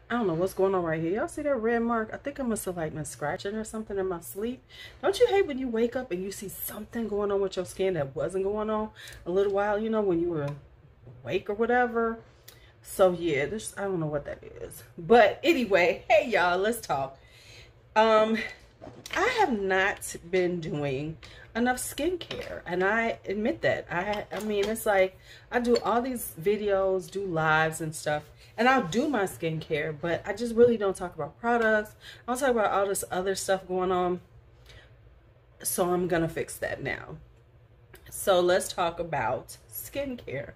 I don't know what's going on right here. Y'all see that red mark? I think I must have like been scratching or something in my sleep. Don't you hate when you wake up and you see something going on with your skin that wasn't going on a little while, you know, when you were awake or whatever? So yeah, this, I don't know what that is. But anyway, hey y'all, let's talk. I have not been doing enough skincare, and I admit that. I mean, it's like I do all these videos, do lives and stuff, and I'll do my skincare, but I just really don't talk about products. I don't talk about all this other stuff going on. So I'm gonna fix that now. So let's talk about skincare.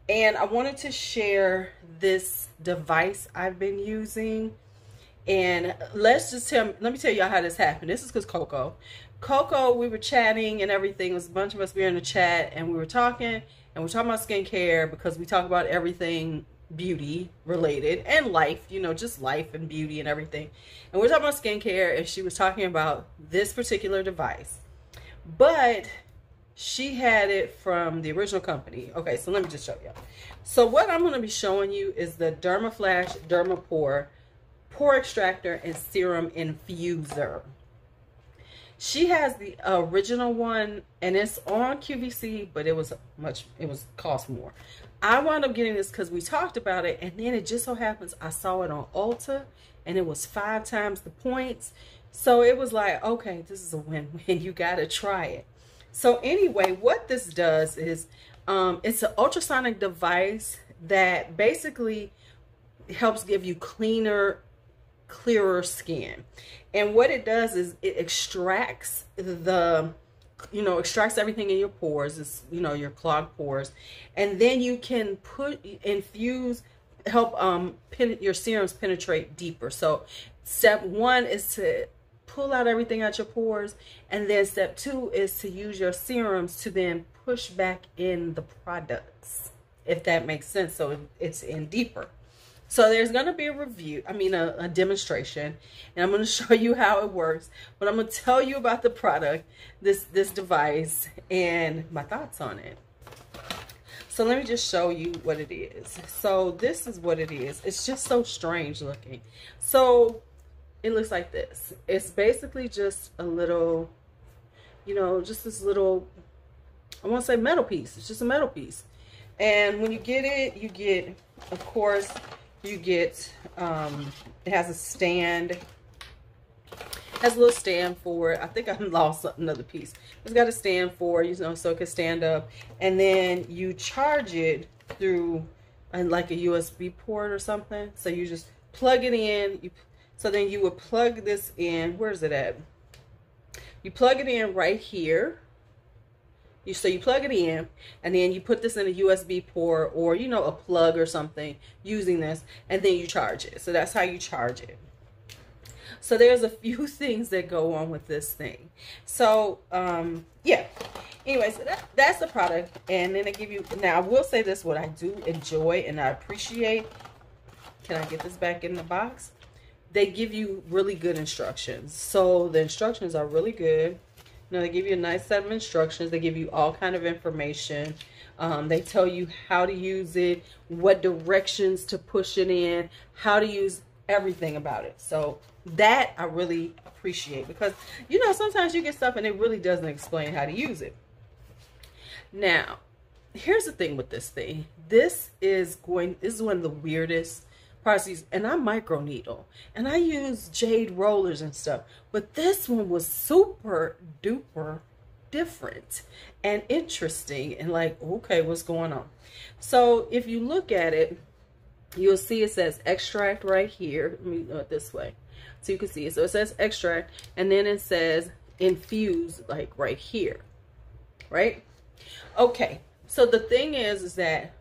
And I wanted to share this device I've been using. And let me tell y'all how this happened. This is because Coco, we were chatting and everything. It was a bunch of us, we were in the chat and we were talking, and we were talking about skincare because we talk about everything beauty related and life, you know, just life and beauty and everything. And we were talking about skincare, and she was talking about this particular device. But she had it from the original company. Okay, so let me just show you. So what I'm going to be showing you is the Dermaflash Dermapro pore extractor and serum infuser. She has the original one, and it's on QVC, but it was cost more. I wound up getting this because we talked about it, and then it just so happens I saw it on Ulta, and it was 5 times the points. So it was like, okay, this is a win-win. You got to try it. So anyway, what this does is it's an ultrasonic device that basically helps give you clearer skin. And what it does is it extracts extracts everything in your pores. It's, your clogged pores, and then you can help your serums penetrate deeper. So step 1 is to pull out everything out your pores, and then step 2 is to use your serums to then push back in the products, if that makes sense. So it's in deeper. So there's going to be a demonstration, and I'm going to show you how it works, but I'm going to tell you about the product, this device, and my thoughts on it. So let me just show you what it is. So this is what it is. It's just so strange looking. So it looks like this. It's basically just a little, just this little, I won't say metal piece. It's just a metal piece. And when you get it, you get, of course, it has a stand. It has a little stand for it. I think I lost another piece. It's got a stand for it, so it can stand up. And then you charge it through like a USB port or something. So you just plug it in. So then you would plug this in. Where is it at? You plug it in right here. So you plug it in, and then you put this in a USB port or, a plug or something using this, and then you charge it. So that's how you charge it. So there's a few things that go on with this thing. So, yeah. Anyway, so that's the product. And then they give you, now I will say this, what I do enjoy and I appreciate. Can I get this back in the box? They give you really good instructions. So the instructions are really good. They give you a nice set of instructions. They give you all kind of information. They tell you how to use it, what directions to push it in, how to use everything about it. So that I really appreciate, because, sometimes you get stuff and it really doesn't explain how to use it. Now, here's the thing with this thing. This is one of the weirdest processes, and I microneedle and I use jade rollers and stuff, but this one was super duper different and interesting, and like, okay, what's going on? So if you look at it, you'll see it says extract right here. Let me do it this way so you can see it. So it says extract, and then it says infuse, like right here, right? Okay, so the thing is that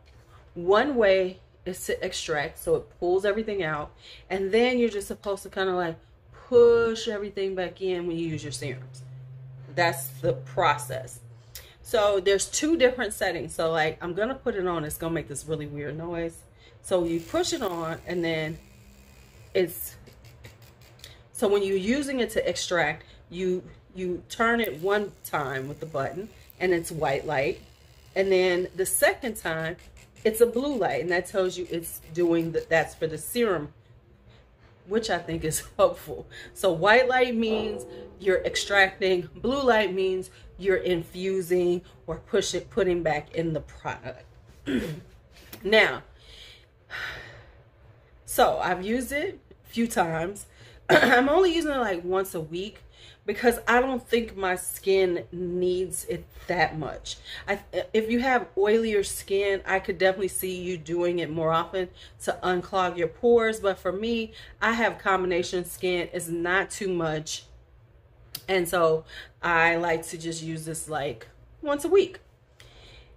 one way is to extract, so it pulls everything out, and then you're just supposed to kind of like push everything back in when you use your serums. That's the process. So there's 2 different settings. So like, I'm gonna put it on, it's gonna make this really weird noise. So you push it on, and then so when you're using it to extract, you turn it one time with the button, and it's white light, and then the second time it's a blue light, and that tells you it's doing that's for the serum which I think is helpful. So white light means you're extracting, blue light means you're infusing or putting back in the product. Now, so I've used it a few times. I'm only using it like once a week because I don't think my skin needs it that much. If you have oilier skin, I could definitely see you doing it more often to unclog your pores. But for me, I have combination skin. It's not too much. And so I like to just use this like once a week.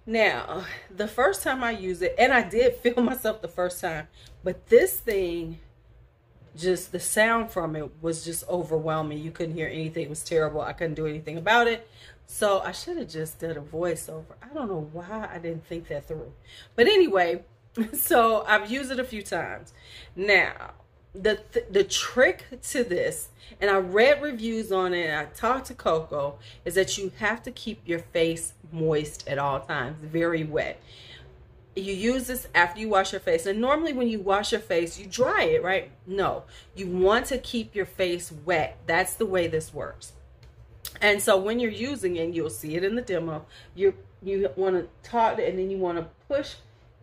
Now, the first time I used it, and I did feel myself the first time, but this thing, just the sound from it was just overwhelming. You couldn't hear anything. It was terrible. I couldn't do anything about it. So I should have just did a voiceover. I don't know why I didn't think that through. But anyway, so I've used it a few times. Now, the trick to this, and I read reviews on it, and I talked to Coco, is that you have to keep your face moist at all times, very wet. You use this after you wash your face, and normally when you wash your face, you dry it, right? No, you want to keep your face wet. That's the way this works. And so when you're using it, you'll see it in the demo, you want to talk, and then you want to push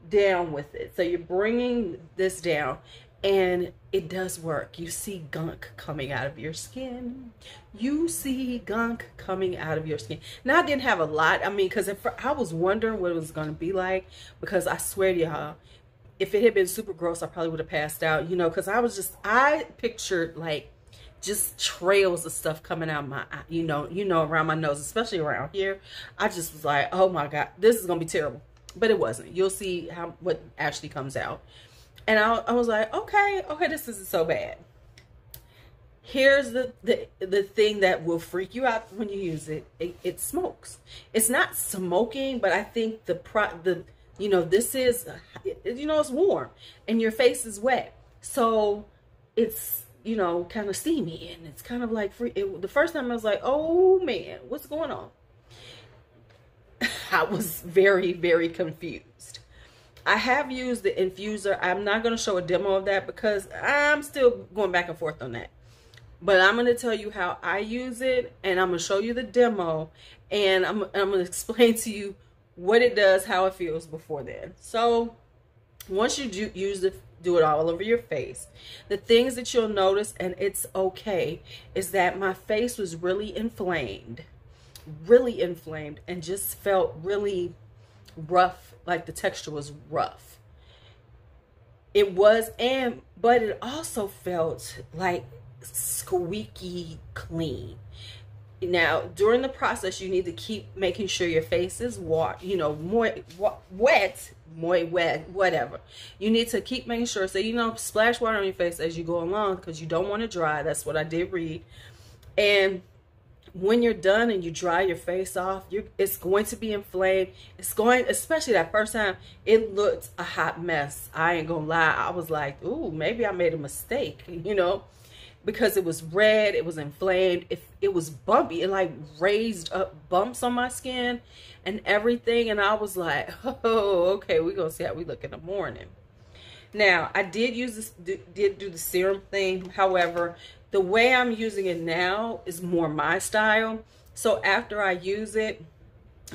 down with it. So you're bringing this down, and it does work. You see gunk coming out of your skin. You see gunk coming out of your skin. Now, I didn't have a lot. I mean, because I was wondering what it was going to be like, because I swear to y'all, if it had been super gross, I probably would have passed out, you know, because I pictured like just trails of stuff coming out my, you know, around my nose, especially around here. I just was like, oh my God, this is going to be terrible. But it wasn't. You'll see what actually comes out. And I was like, okay, this isn't so bad. Here's the thing that will freak you out when you use it. It smokes. It's not smoking, but I think you know, this is, you know, it's warm and your face is wet. So it's, you know, kind of steamy, and it's kind of like the first time I was like, oh man, what's going on? I was very, very confused. I have used the infuser. I'm not going to show a demo of that because I'm still going back and forth on that. But I'm going to tell you how I use it, and I'm going to show you the demo, and I'm going to explain to you what it does, how it feels before then. So once you do it all over your face, the things that you'll notice, and it's okay, is that my face was really inflamed, and just felt really rough. Like the texture was rough. It was, but it also felt like squeaky clean. Now, during the process, you need to keep making sure your face is wet, whatever. You need to keep making sure, so, you know, splash water on your face as you go along, because you don't want to dry. That's what I did read. And when you're done and you dry your face off, it's going to be inflamed. It's going, especially that first time, it looked a hot mess. I ain't gonna lie. I was like, ooh, maybe I made a mistake, you know, because it was red, it was inflamed, it was bumpy. It like raised up bumps on my skin and everything. And I was like, oh, okay, we're gonna see how we look in the morning. Now, I did use this, did do the serum thing. However, the way I'm using it now is more my style. So after I use it,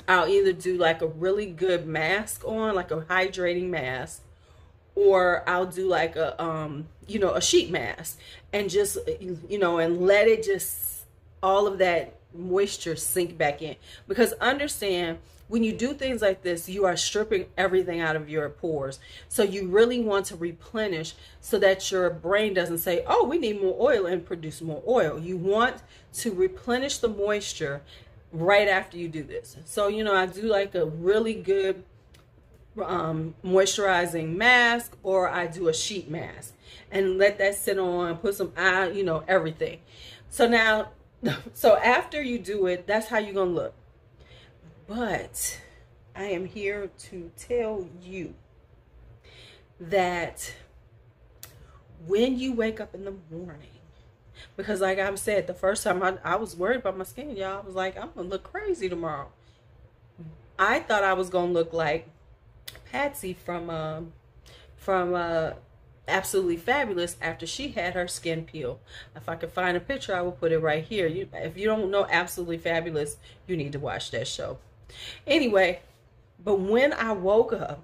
I'll either do like a really good mask on, like a hydrating mask, or I'll do like a, you know, a sheet mask, and just, you know, and let it just, all of that moisture sink back in. Because understand, when you do things like this, you are stripping everything out of your pores. So you really want to replenish so that your brain doesn't say, oh, we need more oil, and produce more oil. You want to replenish the moisture right after you do this. So, you know, I do like a really good moisturizing mask, or I do a sheet mask and let that sit on, put some eye, you know, everything. So now, so after you do it, that's how you're gonna look. But I am here to tell you that when you wake up in the morning, because like I said, the first time I was worried about my skin, y'all. I was like, I'm gonna look crazy tomorrow. I thought I was gonna look like Patsy from absolutely fabulous after she had her skin peel. If I could find a picture, I will put it right here. If you don't know Absolutely Fabulous, you need to watch that show. Anyway, but when I woke up,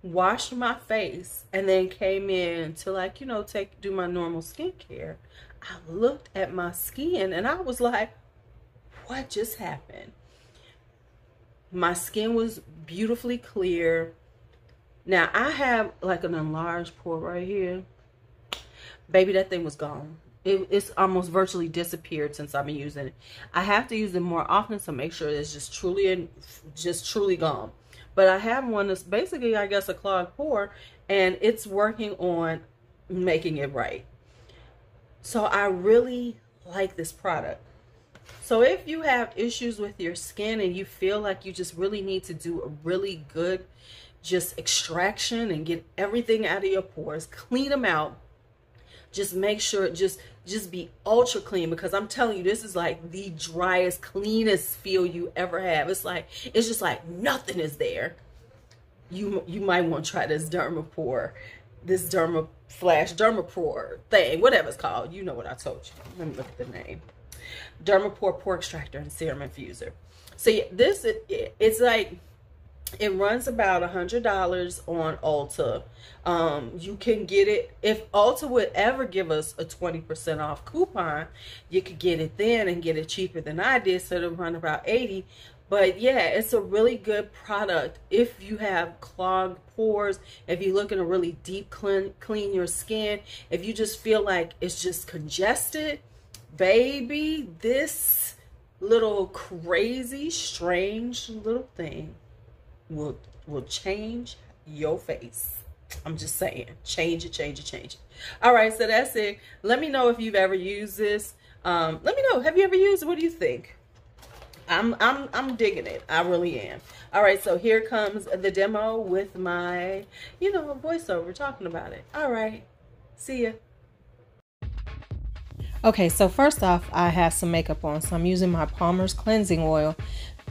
washed my face, and then came in to, like, you know, do my normal skincare, I looked at my skin and I was like, what just happened? My skin was beautifully clear. Now, I have like an enlarged pore right here. Baby, that thing was gone. It's almost virtually disappeared since I've been using it. I have to use it more often to make sure it's just truly gone. But I have one that's basically, I guess, a clogged pore, and it's working on making it right. So I really like this product. So if you have issues with your skin and you feel like you just really need to do a really good just extraction and get everything out of your pores, clean them out, just make sure, just be ultra clean, because I'm telling you, this is like the driest, cleanest feel you ever have. It's just like nothing is there. You might want to try this Dermapro, this Dermaflash, Dermapro thing, whatever it's called. You know what I told you. Let me look at the name. Dermapro Pore Extractor and Serum Infuser. So yeah, this, it's like, it runs about $100 on Ulta. You can get it, if Ulta would ever give us a 20% off coupon, you could get it then and get it cheaper than I did, so it'll run about $80. But yeah, it's a really good product if you have clogged pores, if you're looking to really deep clean your skin, if you just feel like it's just congested. Baby, this little crazy, strange little thing will change your face. I'm just saying, change it. All right, so that's it. Let me know if you've ever used this. Let me know, have you ever used it? What do you think? I'm digging it. I really am. All right, so here comes the demo with my, you know, voiceover talking about it. All right, see ya. Okay, so first off, I have some makeup on, so I'm using my Palmer's cleansing oil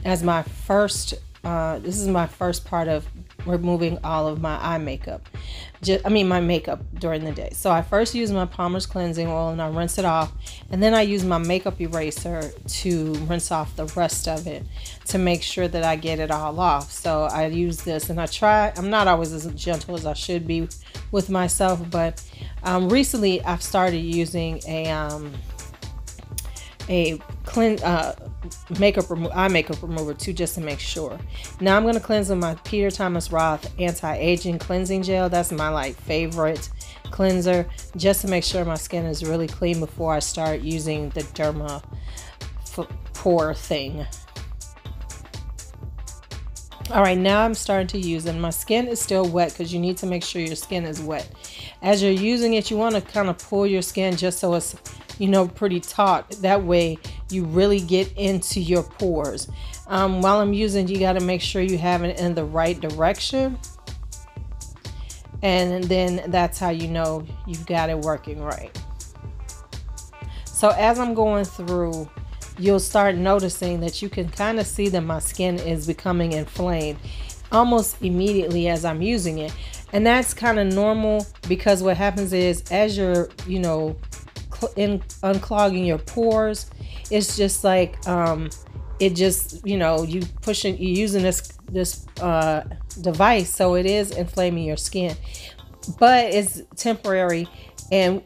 as my first. This is my first part of removing all of my eye makeup. My makeup during the day. So I first use my Palmer's cleansing oil and I rinse it off, and then I use my makeup eraser to rinse off the rest of it to make sure that I get it all off. So I use this, and I'm not always as gentle as I should be with myself, but recently I've started using eye makeup remover too, just to make sure. Now I'm going to cleanse with my Peter Thomas Roth anti-aging cleansing gel. That's my favorite cleanser, just to make sure my skin is really clean before I start using the Dermapro thing. All right, now I'm starting to use it. My skin is still wet, because you need to make sure your skin is wet. As you're using it, you want to kind of pull your skin just so it's, you know, pretty taut. That way you really get into your pores. While I'm using, you got to make sure you have it in the right direction, and then that's how you know you've got it working right. So as I'm going through, you'll start noticing that you can kind of see that my skin is becoming inflamed almost immediately as I'm using it. And that's kind of normal, because what happens is, as you're, you know, unclogging your pores, it's just like it just, you know, you're using this device, so it is inflaming your skin, but it's temporary, and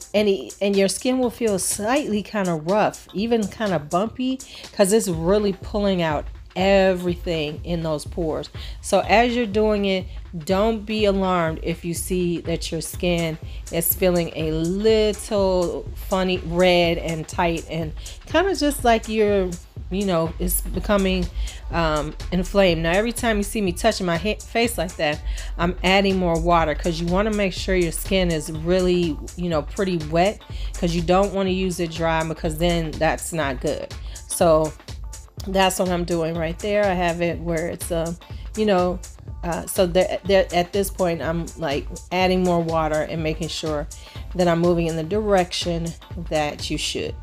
your skin will feel slightly kind of rough, even kind of bumpy, because it's really pulling out everything in those pores. So as you're doing it, don't be alarmed if you see that your skin is feeling a little funny, red and tight, and kind of just like you're, you know, it's becoming inflamed. Now every time you see me touching my face like that, I'm adding more water, because you want to make sure your skin is really, you know, pretty wet, because you don't want to use it dry, because then that's not good. So that's what I'm doing right there. I have it where it's you know, so at this point I'm like adding more water and making sure that I'm moving in the direction that you should.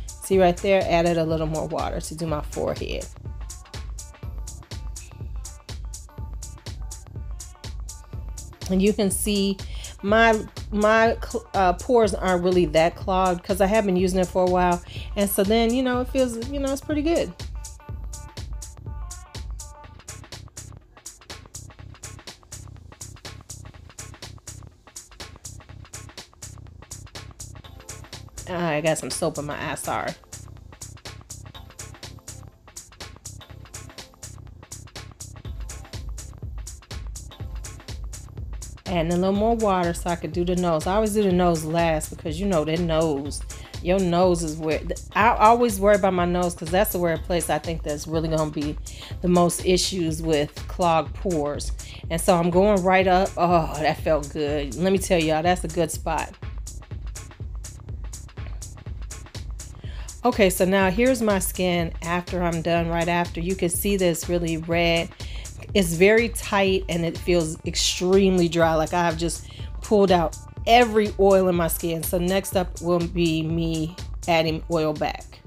See right there, added a little more water to do my forehead. And you can see my pores aren't really that clogged because I have been using it for a while, and so then, you know, it feels, you know, it's pretty good. I got some soap in my eye, sorry. Adding a little more water so I could do the nose. I always do the nose last because, you know, that nose, your nose is where, I always worry about my nose because that's the where place I think that's really going to be the most issues with clogged pores. And so I'm going right up. Oh, that felt good. Let me tell y'all, that's a good spot. Okay, so now here's my skin after I'm done. Right after, you can see this really red. It's very tight and it feels extremely dry, like I've just pulled out every oil in my skin. So next up will be me adding oil back.